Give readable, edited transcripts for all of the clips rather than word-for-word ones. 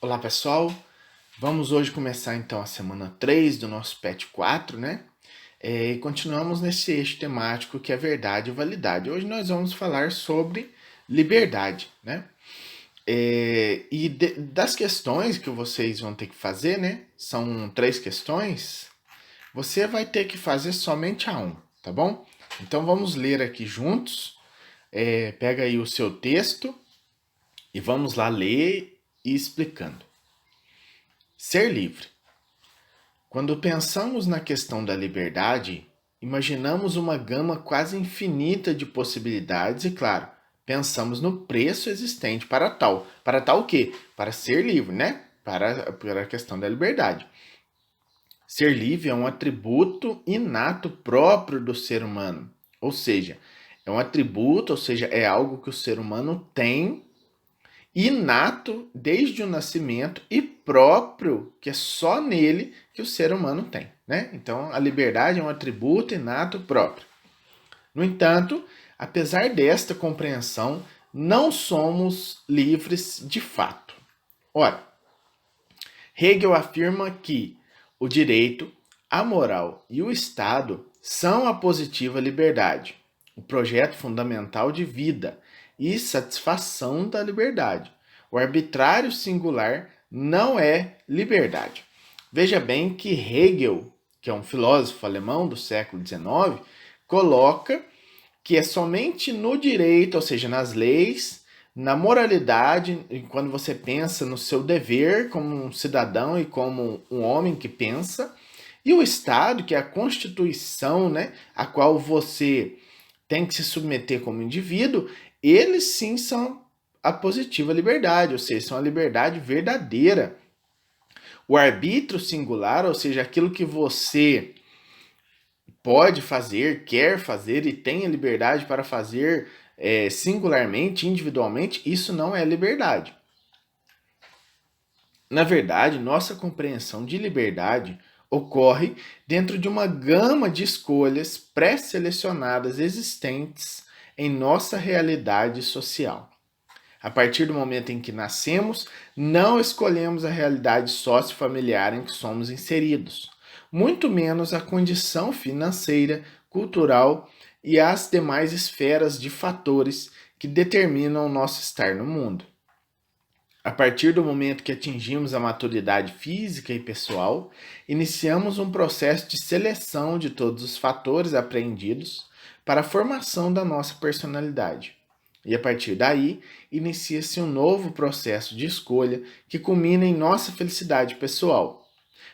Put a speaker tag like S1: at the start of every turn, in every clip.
S1: Olá pessoal, vamos hoje começar então a semana 3 do nosso PET 4, né? E continuamos nesse eixo temático que é verdade e validade. Hoje nós vamos falar sobre liberdade, né? Das questões que vocês vão ter que fazer, né? São 3 questões. Você vai ter que fazer somente a um, tá bom? Então vamos ler aqui juntos. Pega aí o seu texto e vamos lá ler e explicando. Ser livre. Quando pensamos na questão da liberdade, imaginamos uma gama quase infinita de possibilidades e, claro, pensamos no preço existente para tal. Para tal o quê? Para ser livre, né? Para a questão da liberdade. Ser livre é um atributo inato próprio do ser humano. Ou seja, é um atributo, ou seja, é algo que o ser humano tem inato desde o nascimento e próprio, que é só nele que o ser humano tem, né? Então, a liberdade é um atributo inato próprio. No entanto, apesar desta compreensão, não somos livres de fato. Ora, Hegel afirma que o direito, a moral e o Estado são a positiva liberdade, o projeto fundamental de vida e satisfação da liberdade. O arbitrário singular não é liberdade. Veja bem que Hegel, que é um filósofo alemão do século XIX, coloca que é somente no direito, ou seja, nas leis, na moralidade, quando você pensa no seu dever como um cidadão e como um homem que pensa, e o Estado, que é a Constituição, né, a qual você tem que se submeter como indivíduo, eles sim são a positiva liberdade, ou seja, são a liberdade verdadeira. O arbítrio singular, ou seja, aquilo que você pode fazer, quer fazer e tem a liberdade para fazer singularmente, individualmente, isso não é liberdade. Na verdade, nossa compreensão de liberdade ocorre dentro de uma gama de escolhas pré-selecionadas existentes em nossa realidade social. A partir do momento em que nascemos, não escolhemos a realidade sociofamiliar em que somos inseridos, muito menos a condição financeira, cultural e as demais esferas de fatores que determinam o nosso estar no mundo. A partir do momento que atingimos a maturidade física e pessoal, iniciamos um processo de seleção de todos os fatores apreendidos para a formação da nossa personalidade. E a partir daí, inicia-se um novo processo de escolha que culmina em nossa felicidade pessoal.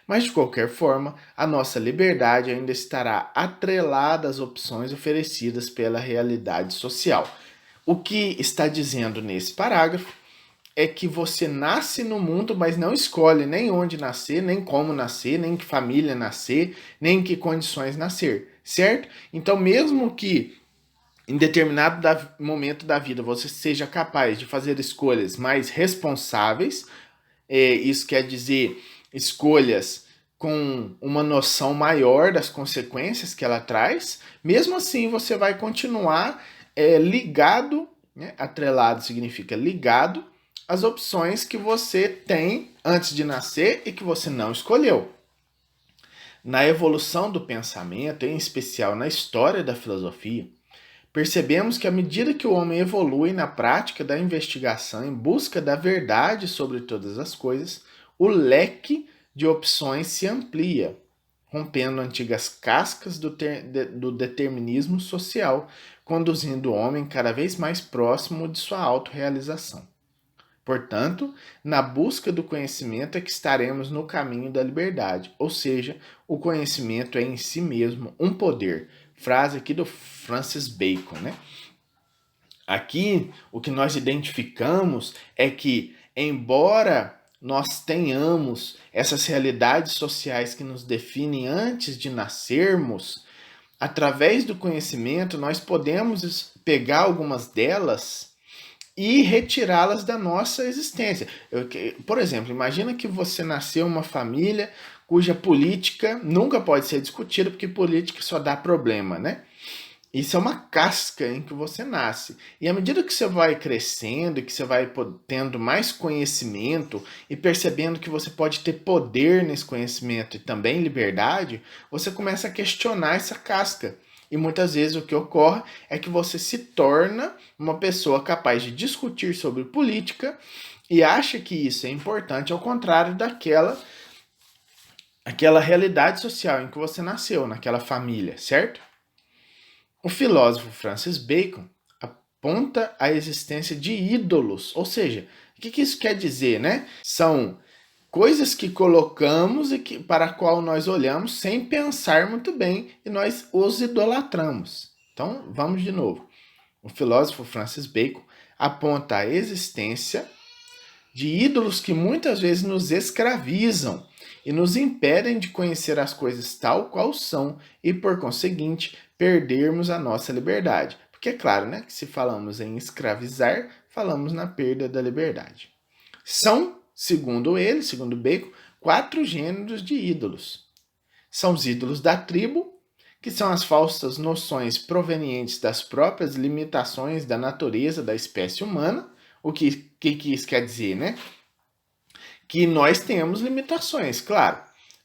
S1: Mas de qualquer forma, a nossa liberdade ainda estará atrelada às opções oferecidas pela realidade social. O que está dizendo nesse parágrafo é que você nasce no mundo, mas não escolhe nem onde nascer, nem como nascer, nem em que família nascer, nem em que condições nascer, certo? Então, mesmo que em determinado momento da vida você seja capaz de fazer escolhas mais responsáveis, isso quer dizer escolhas com uma noção maior das consequências que ela traz, mesmo assim você vai continuar ligado, né? Atrelado significa ligado, às opções que você tem antes de nascer e que você não escolheu. Na evolução do pensamento, em especial na história da filosofia, percebemos que à medida que o homem evolui na prática da investigação em busca da verdade sobre todas as coisas, o leque de opções se amplia, rompendo antigas cascas do determinismo social, conduzindo o homem cada vez mais próximo de sua autorrealização. Portanto, na busca do conhecimento é que estaremos no caminho da liberdade, ou seja, o conhecimento é em si mesmo um poder. Frase aqui do Francis Bacon, né? Aqui, o que nós identificamos é que, embora nós tenhamos essas realidades sociais que nos definem antes de nascermos, através do conhecimento nós podemos pegar algumas delas e retirá-las da nossa existência. Por exemplo, imagina que você nasceu em uma família cuja política nunca pode ser discutida porque política só dá problema, né? Isso é uma casca em que você nasce. E à medida que você vai crescendo, e que você vai tendo mais conhecimento e percebendo que você pode ter poder nesse conhecimento e também liberdade, você começa a questionar essa casca. E muitas vezes o que ocorre é que você se torna uma pessoa capaz de discutir sobre política e acha que isso é importante, ao contrário daquela realidade social em que você nasceu, naquela família, certo? O filósofo Francis Bacon aponta a existência de ídolos, ou seja, o que isso quer dizer, né? São coisas que colocamos e para a qual nós olhamos sem pensar muito bem e nós os idolatramos. Então, vamos de novo. O filósofo Francis Bacon aponta a existência de ídolos que muitas vezes nos escravizam e nos impedem de conhecer as coisas tal qual são e, por conseguinte, perdermos a nossa liberdade. Porque é claro, né, que se falamos em escravizar, falamos na perda da liberdade. São, segundo ele, segundo Bacon, 4 gêneros de ídolos. São os ídolos da tribo, que são as falsas noções provenientes das próprias limitações da natureza da espécie humana. O que isso quer dizer, né? Que nós temos limitações, claro.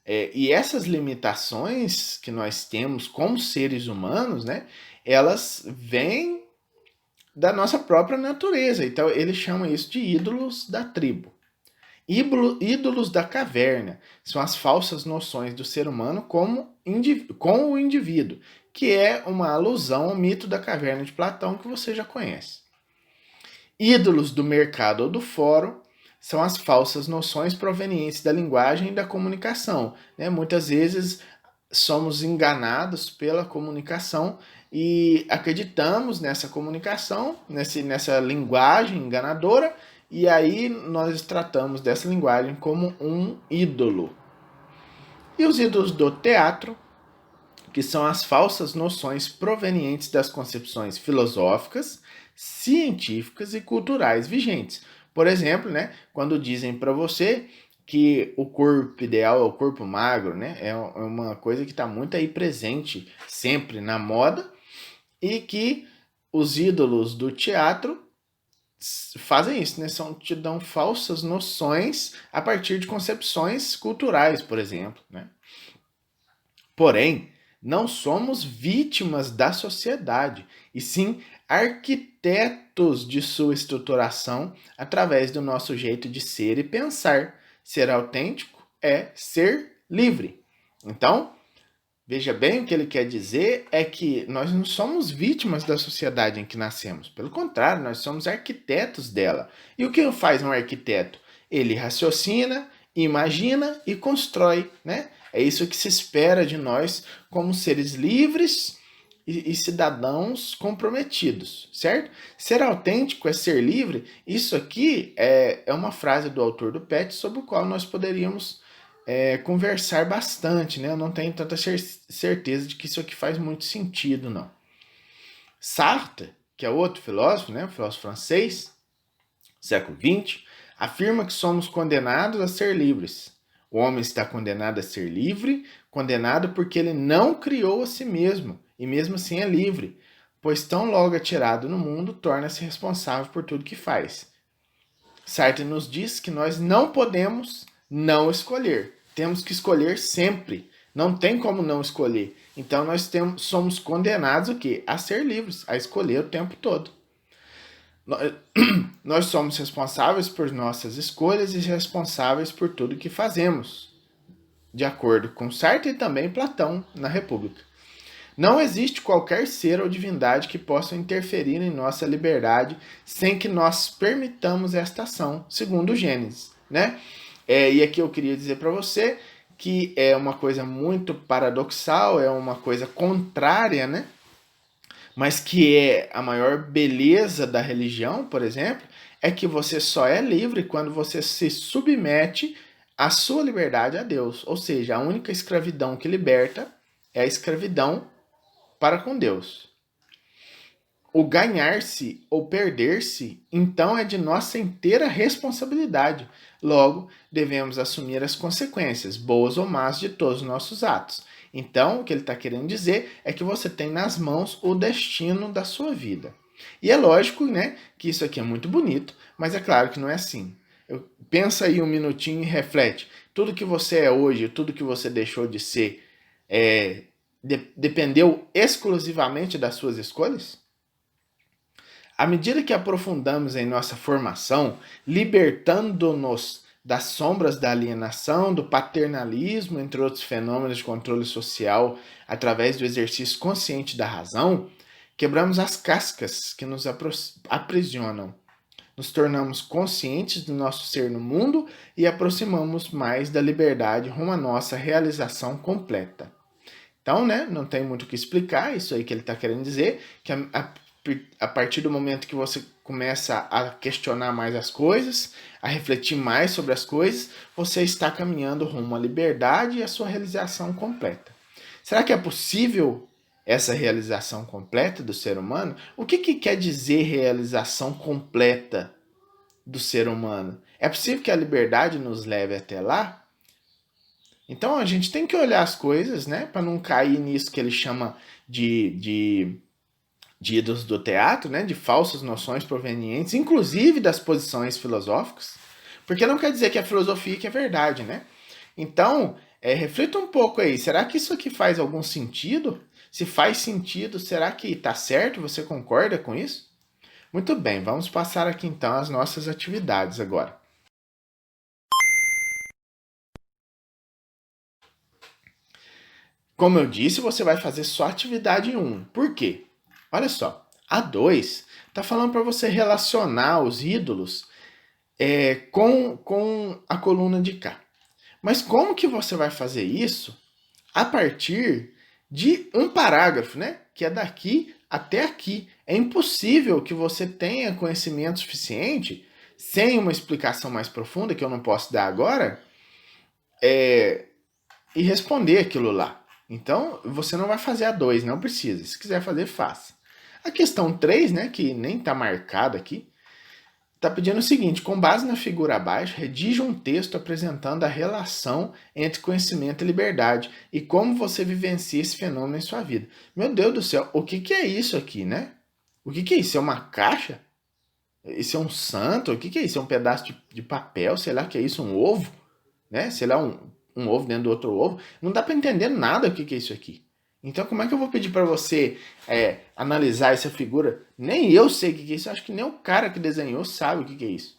S1: E essas limitações que nós temos como seres humanos, né? Elas vêm da nossa própria natureza. Então ele chama isso de ídolos da tribo. Ídolos da caverna são as falsas noções do ser humano com o indivíduo, que é uma alusão ao mito da caverna de Platão que você já conhece. Ídolos do mercado ou do fórum são as falsas noções provenientes da linguagem e da comunicação. Né? Muitas vezes somos enganados pela comunicação e acreditamos nessa comunicação, nessa linguagem enganadora, e aí nós tratamos dessa linguagem como um ídolo. E os ídolos do teatro, que são as falsas noções provenientes das concepções filosóficas, científicas e culturais vigentes. Por exemplo, né, quando dizem para você que o corpo ideal é o corpo magro, né, é uma coisa que está muito aí presente sempre na moda, e que os ídolos do teatro fazem isso, né? Te dão falsas noções a partir de concepções culturais, por exemplo, né? Porém, não somos vítimas da sociedade, e sim arquitetos de sua estruturação através do nosso jeito de ser e pensar. Ser autêntico é ser livre. Então, veja bem, o que ele quer dizer é que nós não somos vítimas da sociedade em que nascemos. Pelo contrário, nós somos arquitetos dela. E o que faz um arquiteto? Ele raciocina, imagina e constrói, né? É isso que se espera de nós como seres livres e cidadãos comprometidos, certo? Ser autêntico é ser livre. Isso aqui é uma frase do autor do PET sobre o qual nós poderíamos conversar bastante, né? Eu não tenho tanta certeza de que isso aqui faz muito sentido, não. Sartre, que é outro filósofo, né? Um filósofo francês, século XX, afirma que somos condenados a ser livres. O homem está condenado a ser livre, condenado porque ele não criou a si mesmo, e mesmo assim é livre, pois tão logo atirado no mundo, torna-se responsável por tudo que faz. Sartre nos diz que nós não podemos não escolher. Temos que escolher sempre. Não tem como não escolher. Então nós somos condenados o quê? A ser livres, a escolher o tempo todo. Nós somos responsáveis por nossas escolhas e responsáveis por tudo que fazemos, de acordo com Sartre e também Platão na República. Não existe qualquer ser ou divindade que possa interferir em nossa liberdade sem que nós permitamos esta ação, segundo Gênesis, né? E aqui eu queria dizer para você que é uma coisa muito paradoxal, é uma coisa contrária, né? Mas que é a maior beleza da religião, por exemplo, é que você só é livre quando você se submete a sua liberdade a Deus. Ou seja, a única escravidão que liberta é a escravidão para com Deus. O ganhar-se ou perder-se, então, é de nossa inteira responsabilidade. Logo, devemos assumir as consequências, boas ou más, de todos os nossos atos. Então, o que ele está querendo dizer é que você tem nas mãos o destino da sua vida. E é lógico, né, que isso aqui é muito bonito, mas é claro que não é assim. Pensa aí um minutinho e reflete. Tudo que você é hoje, tudo que você deixou de ser, dependeu exclusivamente das suas escolhas? À medida que aprofundamos em nossa formação, libertando-nos das sombras da alienação, do paternalismo, entre outros fenômenos de controle social, através do exercício consciente da razão, quebramos as cascas que nos aprisionam. Nos tornamos conscientes do nosso ser no mundo e aproximamos mais da liberdade rumo à nossa realização completa. Então, né, não tem muito o que explicar, isso aí que ele está querendo dizer, que a partir do momento que você começa a questionar mais as coisas, a refletir mais sobre as coisas, você está caminhando rumo à liberdade e à sua realização completa. Será que é possível essa realização completa do ser humano? O que quer dizer realização completa do ser humano? É possível que a liberdade nos leve até lá? Então a gente tem que olhar as coisas, né, para não cair nisso que ele chama de ídolos do teatro, né, de falsas noções provenientes, inclusive das posições filosóficas, porque não quer dizer que a filosofia que é verdade, né? Então, reflita um pouco aí, será que isso aqui faz algum sentido? Se faz sentido, será que está certo? Você concorda com isso? Muito bem, vamos passar aqui então às nossas atividades agora. Como eu disse, você vai fazer só atividade 1. Por quê? Olha só, a 2 está falando para você relacionar os ídolos com a coluna de cá. Mas como que você vai fazer isso a partir de um parágrafo, né? Que é daqui até aqui. É impossível que você tenha conhecimento suficiente, sem uma explicação mais profunda, que eu não posso dar agora, e responder aquilo lá. Então, você não vai fazer a 2, não precisa. Se quiser fazer, faça. A questão 3, né, que nem está marcada aqui, está pedindo o seguinte: com base na figura abaixo, redija um texto apresentando a relação entre conhecimento e liberdade e como você vivencia esse fenômeno em sua vida. Meu Deus do céu, o que é isso aqui, né? O que é isso? É uma caixa? Isso é um santo? O que é isso? É um pedaço de papel? Sei lá, que é isso? Um ovo? Né? Sei lá, um ovo dentro do outro ovo. Não dá para entender nada o que é isso aqui. Então, como é que eu vou pedir para você analisar essa figura? Nem eu sei o que é isso. Acho que nem o cara que desenhou sabe o que é isso.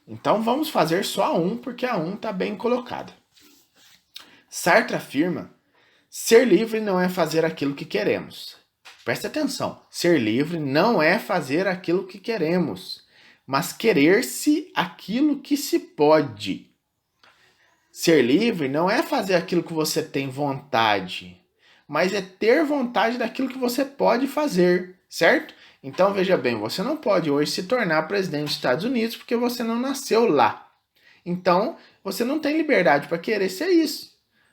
S1: Então, vamos fazer só a 1, porque a 1 está bem colocada. Sartre afirma: ser livre não é fazer aquilo que queremos. Preste atenção. Ser livre não é fazer aquilo que queremos, mas querer-se aquilo que se pode. Ser livre não é fazer aquilo que você tem vontade, mas é ter vontade daquilo que você pode fazer, certo? Então veja bem, você não pode hoje se tornar presidente dos Estados Unidos porque você não nasceu lá. Então você não tem liberdade para querer ser isso.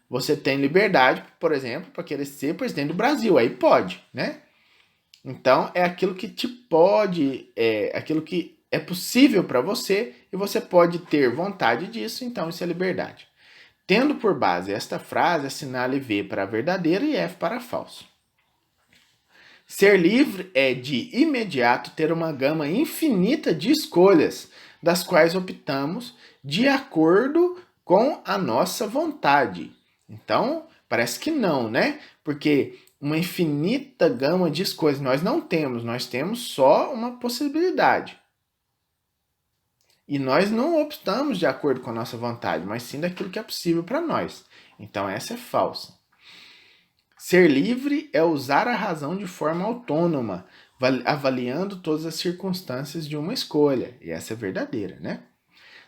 S1: Você tem liberdade, por exemplo, para querer ser presidente do Brasil, aí pode, né? Então é aquilo que te pode, aquilo que é possível para você e você pode ter vontade disso, então isso é liberdade. Tendo por base esta frase, assinale V para verdadeiro e F para falso. Ser livre é de imediato ter uma gama infinita de escolhas, das quais optamos de acordo com a nossa vontade. Então, parece que não, né? Porque uma infinita gama de escolhas nós não temos, nós temos só uma possibilidade. E nós não optamos de acordo com a nossa vontade, mas sim daquilo que é possível para nós. Então essa é falsa. Ser livre é usar a razão de forma autônoma, avaliando todas as circunstâncias de uma escolha. E essa é verdadeira, né?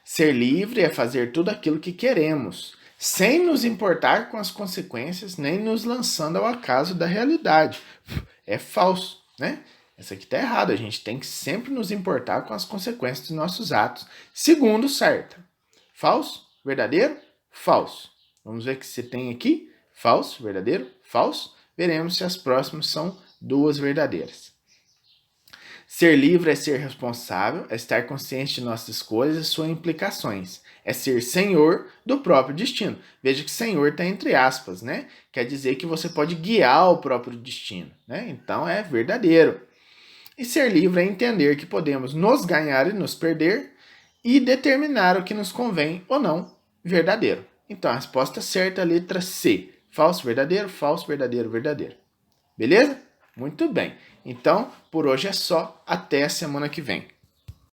S1: Ser livre é fazer tudo aquilo que queremos, sem nos importar com as consequências, nem nos lançando ao acaso da realidade. É falso, né? Essa aqui está errada. A gente tem que sempre nos importar com as consequências dos nossos atos, segundo Sartre. Falso? Verdadeiro? Falso. Vamos ver o que você tem aqui. Falso, verdadeiro, falso. Veremos se as próximas são duas verdadeiras. Ser livre é ser responsável, é estar consciente de nossas escolhas e suas implicações. É ser senhor do próprio destino. Veja que senhor está entre aspas, né? Quer dizer que você pode guiar o próprio destino, né? Então é verdadeiro. E ser livre é entender que podemos nos ganhar e nos perder e determinar o que nos convém ou não, verdadeiro. Então a resposta certa é a letra C. Falso, verdadeiro, verdadeiro. Beleza? Muito bem. Então, por hoje é só. Até a semana que vem.